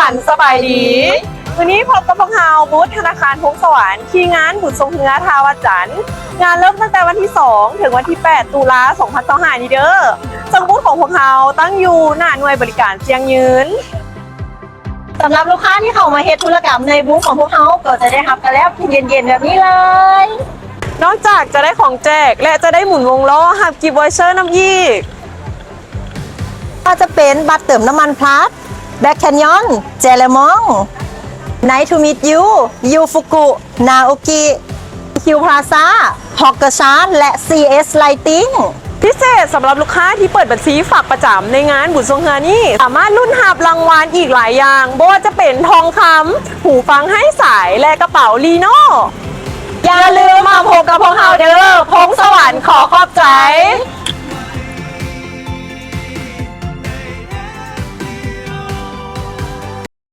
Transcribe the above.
รรค์สบายดีวันนี้พบกับพวกเราบูธธนาคารพงสวรรค์ที่งานบุญทรงเฮือทาวัดจันทร์งานเริ่มตั้งแต่วันที่ 2 ถึงวันที่ 8 ตุลา2025นี้เด้อซึ่งบูธของพวกเราตั้งอยู่หน้าหน่วยบริการเชียงยืนสำหรับลูกค้าที่เข้ามาเฮ็ดธุรกรรมในบูธของพวกเราก็จะได้รับกันแล้วเย็นๆแบบนี้เลยนอกจากจะได้ของแจกและจะได้หมุนวงล้อหับกิฟต์วอยเชอร์น้ำยีกก็จะเป็นบัตรเติมน้ำมันพลัสแบ็คแคนยอนเจลมองไนท์ทูมิทยูยูฟุกุนาโอกิคิวพลาซ่าฮอกเกอร์ชาร์และ CS Lighting พิเศษสำหรับลูกค้าที่เปิดบัญชีฝากประจำในงานบุญทรงเฮือนี่สามารถลุ้นหาบรางวัลอีกหลายอย่างไม่ว่าจะเป็นทองคำหูฟังให้สายและกระเป๋าลีโน่อย่าลืมมาพบกับพวกเราเด้อพงสวรรค์ขอขอบใจ